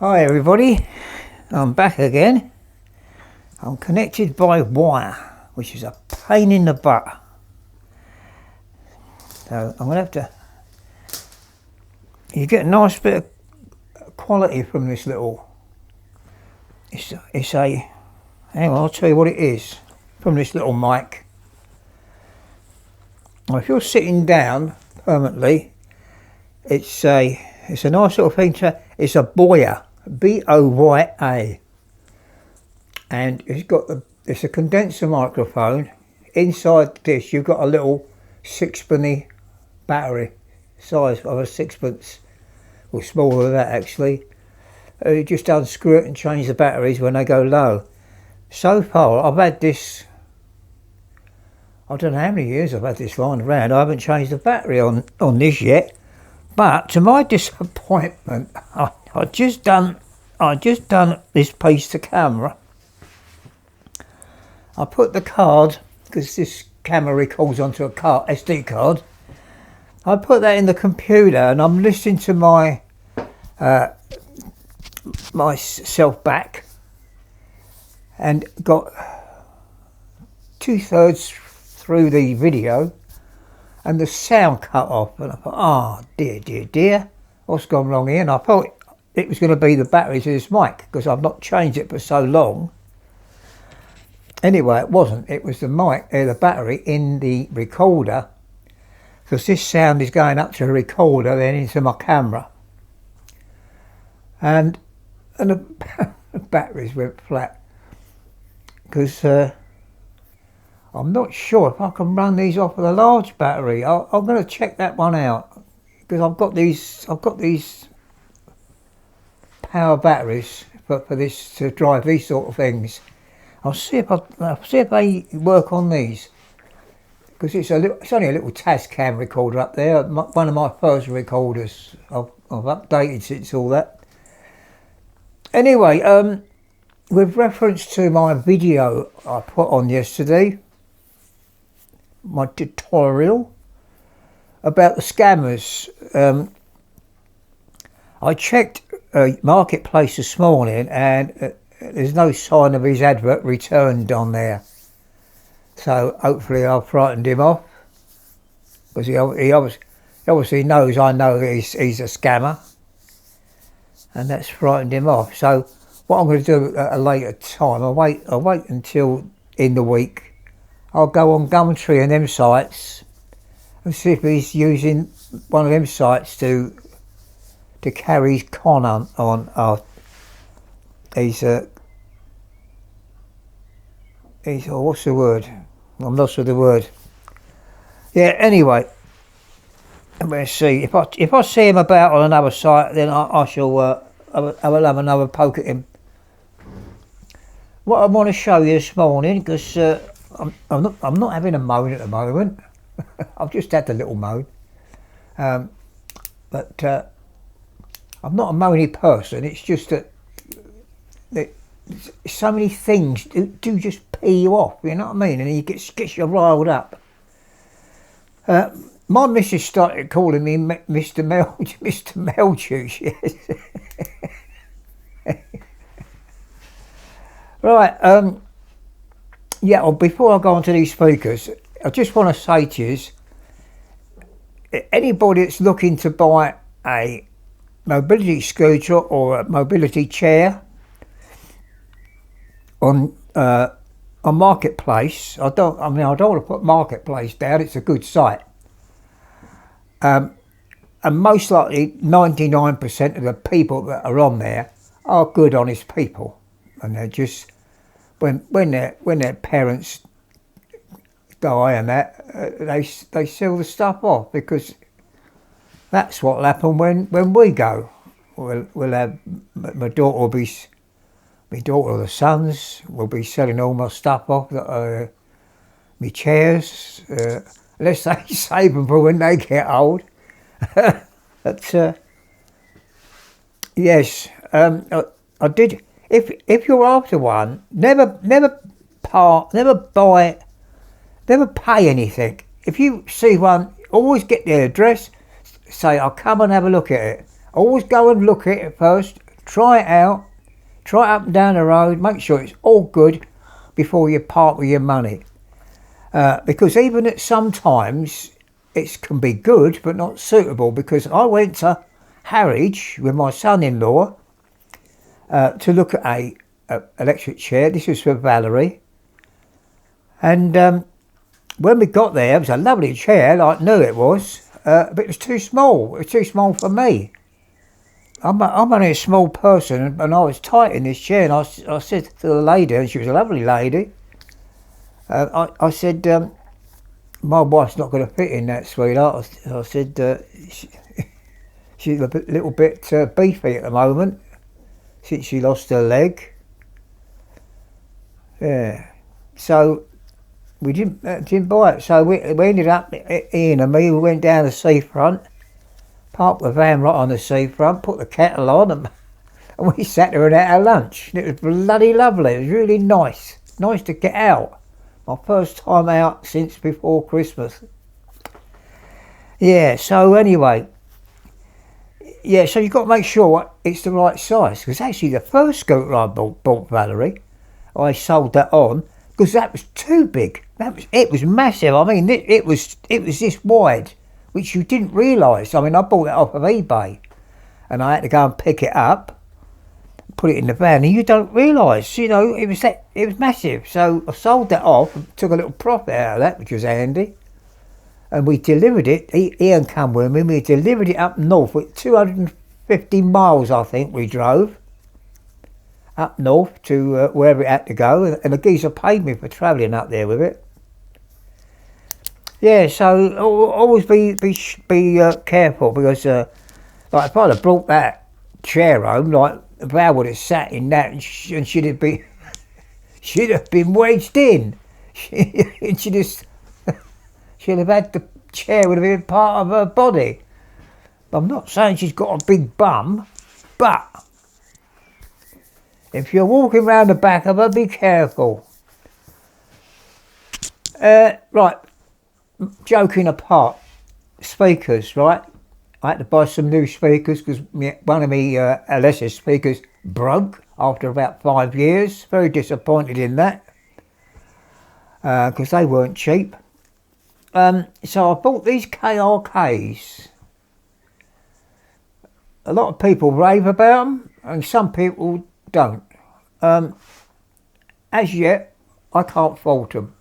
Hi everybody, I'm back again. I'm connected by wire, which is a pain in the butt. So I'm going to have to... You get a nice bit of quality from this little... It's a... Hang on, I'll tell you what it is. From this little mic. Well, if you're sitting down permanently, it's a nice little thing to... It's a Boya. B-O-Y-A, and it's a condenser microphone. Inside this you've got a little sixpenny battery, size of a sixpence, or smaller than that actually. You just unscrew it and change the batteries when they go low. So far I've had this, I don't know how many years I've had this lying around. I haven't changed the battery on this yet, but to my disappointment I just done this piece to camera. I put the card, because this camera records onto a SD card. I put that in the computer and I'm listening to myself back, and got 2/3 through the video and the sound cut off, and I thought, oh dear, what's gone wrong here? And I thought it was going to be the battery to this mic, because I've not changed it for so long. Anyway, it wasn't. It was the mic, the battery in the recorder, because this sound is going up to the recorder, then into my camera, and the batteries went flat, because I'm not sure if I can run these off with a large battery. I'm going to check that one out, because I've got these power batteries for this, to drive these sort of things. I'll see if they work on these, because it's only a little Tascam recorder up there. One of my first recorders. I've updated since all that. Anyway, with reference to my video I put on yesterday, my tutorial about the scammers, I checked Marketplace this morning, and there's no sign of his advert returned on there. So hopefully I've frightened him off, because he obviously knows I know he's a scammer, and that's frightened him off. So what I'm going to do at a later time, I'll wait until in the week. I'll go on Gumtree and them sites and see if he's using one of them sites to carry his con on. He's what's the word? I'm lost with the word. Yeah. Anyway, I'm going to see if I see him about on another site, then I shall I will have another poke at him. What I want to show you this morning, because I'm not having a moan at the moment. I've just had a little moan, but I'm not a moany person. It's just that so many things do just pee you off, you know what I mean? And he gets you riled up. My missus started calling me Mr. Meljuice, yes. Right, yeah, well, before I go on to these speakers, I just want to say to you, anybody that's looking to buy a mobility scooter or a mobility chair on Marketplace, I don't want to put Marketplace down, it's a good site, and most likely 99% of the people that are on there are good, honest people, and they're just when their parents die and that, they sell the stuff off, because that's what'll happen when we go. We'll have my daughter or the sons will be selling all my stuff off, my chairs, unless they save them for when they get old. But yes, I did. If you're after one, never pay anything. If you see one, always get the address. Say, I'll come and have a look at it. Always go and look at it first. Try it out. Try it up and down the road. Make sure it's all good before you part with your money. Because even at sometimes it can be good but not suitable, because I went to Harwich with my son-in-law to look at a electric chair. This was for Valerie. And when we got there, it was a lovely chair, like I knew it was, but it was too small. It was too small for me. I'm only a small person, and I was tight in this chair, and I said to the lady, and she was a lovely lady, I said, my wife's not going to fit in that, sweetheart. I said, she's a little bit beefy at the moment, since she lost her leg. Yeah. So we didn't buy it. So we ended up, Ian and me, we went down the seafront, parked the van right on the seafront, put the kettle on, and we sat there and had our lunch. And it was bloody lovely. It was really nice. Nice to get out. My first time out since before Christmas. Yeah, so anyway. Yeah, so you've got to make sure it's the right size. Because actually the first scooter I bought Valerie, I sold that on because that was too big. It was massive. I mean, it was this wide, which you didn't realise. I mean, I bought it off of eBay, and I had to go and pick it up, put it in the van, and you don't realise, it was massive. So I sold that off, and took a little profit out of that, which was handy. And we delivered it. Ian come with me. We delivered it up north with 250 miles, I think we drove up north to wherever it had to go, and the geezer paid me for travelling up there with it. Yeah, so always be careful, because like if I'd have brought that chair home, like Val would have sat in that, and she'd have been wedged in. She'd have had the chair would have been part of her body. I'm not saying she's got a big bum, but if you're walking around the back of her, be careful. Right, joking apart, speakers, right? I had to buy some new speakers because one of me Alessa's speakers broke after about 5 years. Very disappointed in that because they weren't cheap. So I bought these KRKs. A lot of people rave about them, and some people don't. As yet, I can't fault them.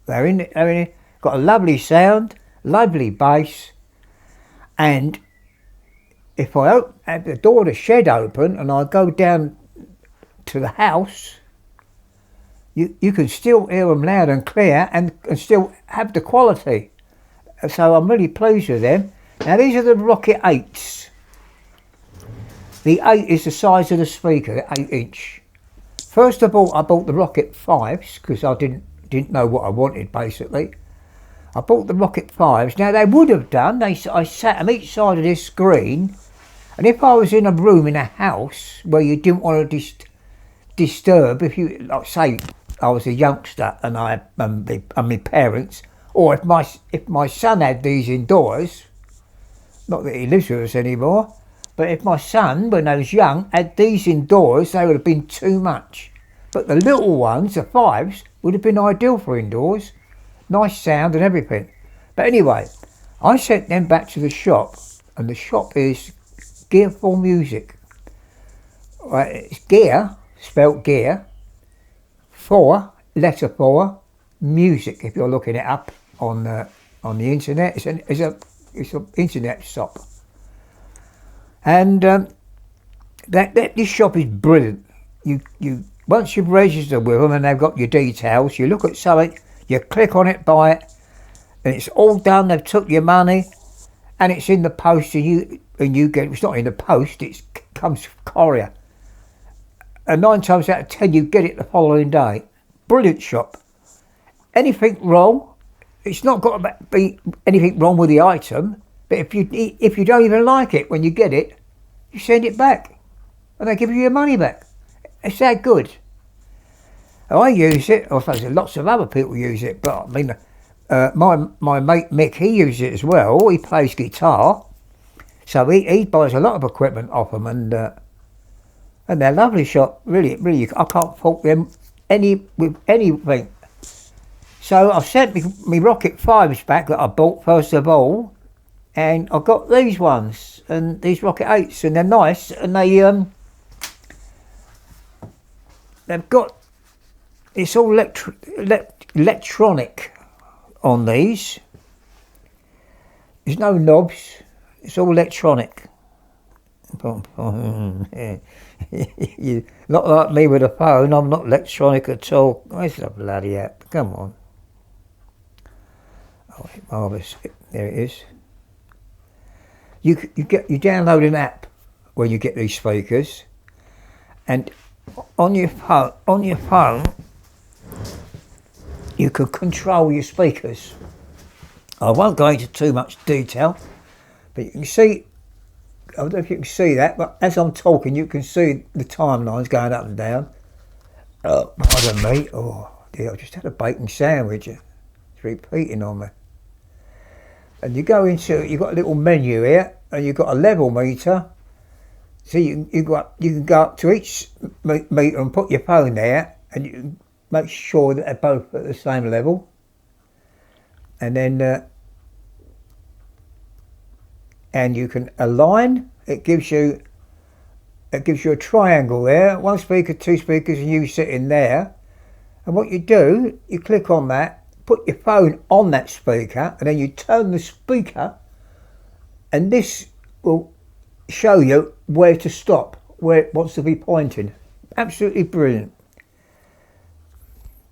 They're got a lovely sound, lovely bass, and if I have the door of the shed open and I go down to the house, you can still hear them loud and clear and still have the quality. So I'm really pleased with them. Now these are the Rocket 8s. The 8 is the size of the speaker, the 8-inch. First of all, I bought the Rocket 5s because I didn't know what I wanted, basically. I bought the Rocket 5s. Now they would have done. I sat them each side of this screen, and if I was in a room in a house where you didn't want to disturb, if you, like say, I was a youngster and I and my parents, or if my son had these indoors, not that he lives with us anymore, but if my son, when I was young, had these indoors, they would have been too much. But the little ones, the 5s, would have been ideal for indoors. Nice sound and everything. But anyway, I sent them back to the shop, and the shop is Gear4 Music. Right, it's Gear, spelt Gear, 4, letter 4, Music. If you're looking it up on the internet, it's an internet shop. And this shop is brilliant. You once you've registered with them and they've got your details, you look at something, you click on it, buy it, and it's all done. They've took your money, and it's in the post, and you get. It's not in the post. It comes courier, and 9 times out of 10 you get it the following day. Brilliant shop. Anything wrong? It's not got to be anything wrong with the item. But if you don't even like it when you get it, you send it back, and they give you your money back. It's that good. I use it. I suppose lots of other people use it, but I mean, my mate Mick, he uses it as well. He plays guitar, so he buys a lot of equipment off them, and And they're lovely shot, really, really. I can't fault them with anything. So I sent me Rocket 5s back that I bought first of all, and I got these ones and these Rocket 8s, and they're nice, and they've got, it's all electronic on these. There's no knobs, it's all electronic. You not like me with a phone. I'm not electronic at all. Where's the bloody app? Come on. Oh, marvellous. There it is. You download an app where you get these speakers, and on your phone you can control your speakers. I won't go into too much detail, but you can see, I don't know if you can see that, but as I'm talking you can see the timelines going up and down. Pardon me. Oh dear, I just had a bacon sandwich. It's repeating on me. And you go into, you've got a little menu here, and you've got a level meter. So you can go up to each meter and put your phone there, and you can make sure that they're both at the same level. And then and you can align. It gives you a triangle there, one speaker, two speakers, and you sit in there. And what you do, you click on that, put your phone on that speaker, and then you turn the speaker, and this will show you where to stop, where it wants to be pointing. Absolutely brilliant.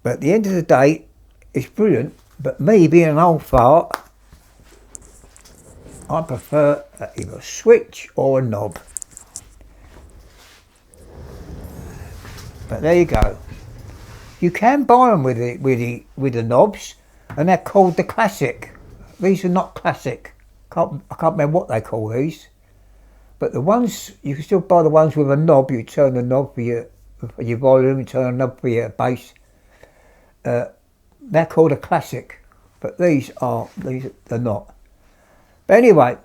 But at the end of the day, it's brilliant, but me being an old fart, I prefer either a switch or a knob. But there you go. You can buy them with the knobs, and they're called the Classic. These are not Classic. I can't remember what they call these. But the ones, you can still buy the ones with a knob. You turn the knob for your volume, you turn the knob for your bass. They're called a Classic, but these are not. But anyway,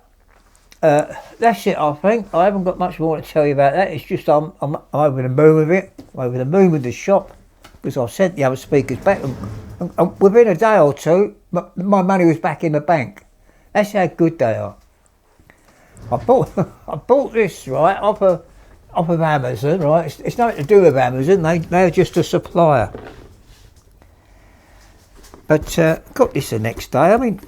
that's it. I think I haven't got much more to tell you about that. It's just I'm over the moon with it. I'm over the moon with the shop, because I sent the other speakers back, and within a day or two, my money was back in the bank. That's how good they are. I bought this right off of Amazon, right? It's nothing to do with Amazon. They're just a supplier. But got this the next day. I mean,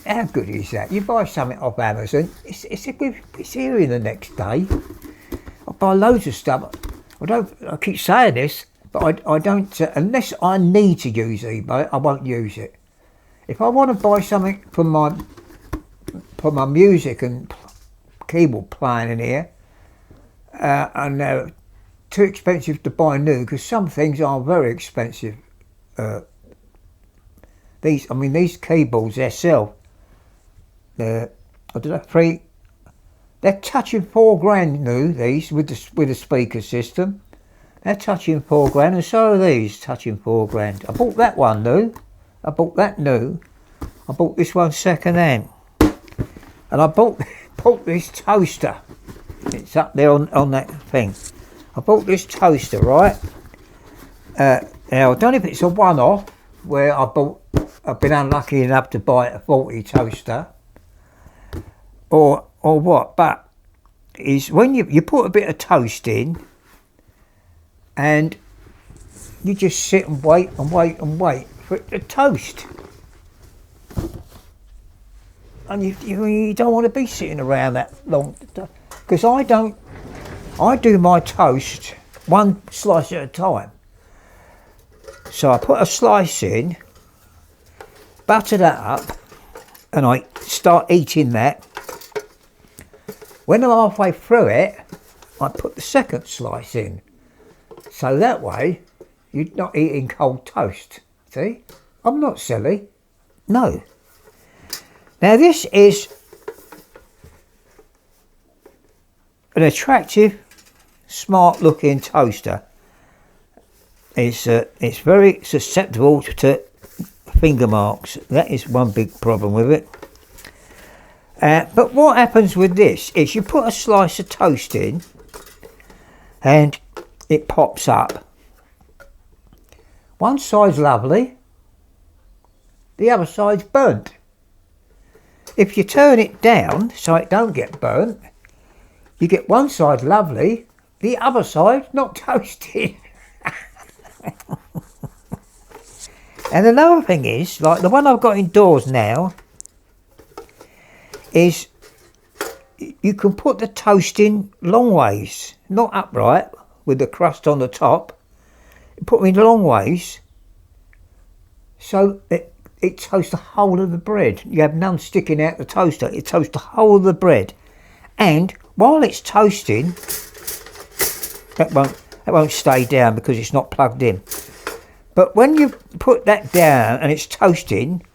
how good is that? You buy something off Amazon, it's here in the next day. I buy loads of stuff. I keep saying this, but I don't, unless I need to use eBay, I won't use it. If I want to buy something for my music and keyboard playing in here, and they're too expensive to buy new, because some things are very expensive. These keyboards themselves, they're touching £4,000 new. These with the speaker system, they're touching £4,000, and so are these touching £4,000. I bought that one new. I bought that new. I bought this one second hand, and I bought this toaster. It's up there on that thing. I bought this toaster, right? Now I don't know if it's a one-off where I've been unlucky enough to buy a faulty toaster, or what, but is when you put a bit of toast in, and you just sit and wait for it to toast, and you don't want to be sitting around that long, because I do my toast one slice at a time. So I put a slice in, butter that up, and I start eating that. When I'm halfway through it, I put the second slice in. So that way, you're not eating cold toast. See? I'm not silly. No. Now this is an attractive, smart looking toaster. It's very susceptible to finger marks. That is one big problem with it. But what happens with this is you put a slice of toast in, and it pops up. One side's lovely, the other side's burnt. If you turn it down so it don't get burnt, you get one side lovely, the other side not toasted. And another thing is, like the one I've got indoors now, is you can put the toast in long ways, not upright with the crust on the top. You put them in long ways so it toasts the whole of the bread. You have none sticking out the toaster. It toasts the whole of the bread. And while it's toasting, that won't stay down because it's not plugged in. But when you put that down and it's toasting,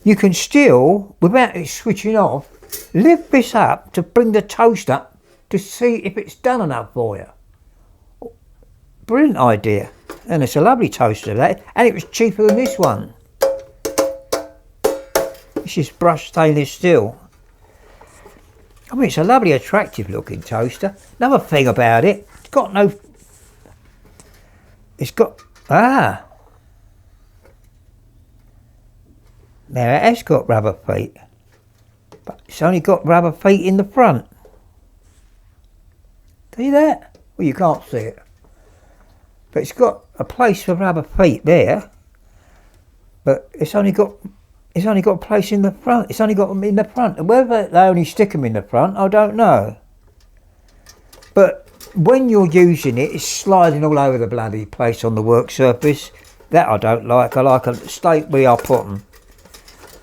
you can still, without it switching off, lift this up to bring the toast up to see if it's done enough for you. Brilliant idea. And it's a lovely toaster, that. And it was cheaper than this one. This is brushed stainless steel. I mean, it's a lovely, attractive looking toaster. Another thing about it, now it has got rubber feet, but it's only got rubber feet in the front. See that? Well, you can't see it, but it's got a place for rubber feet there, but it's only got a place in the front. It's only got them in the front, and whether they only stick them in the front, I don't know. But when you're using it, it's sliding all over the bloody place on the work surface. That I don't like. I like a state where I put them.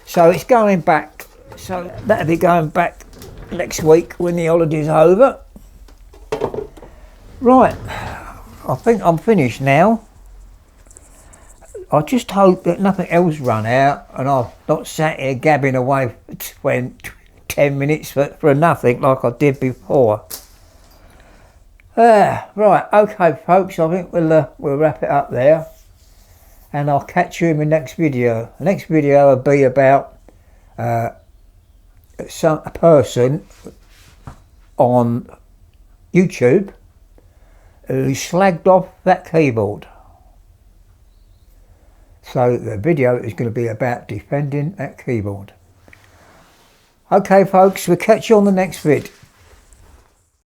So it's going back. So that'll be going back next week when the holiday's over. Right, I think I'm finished now. I just hope that nothing else run out and I've not sat here gabbing away for 10 minutes for nothing like I did before. Right, okay folks, I think we'll wrap it up there, and I'll catch you in the next video. The next video will be about a person on YouTube who slagged off that keyboard. So the video is going to be about defending that keyboard. Okay folks, we'll catch you on the next vid.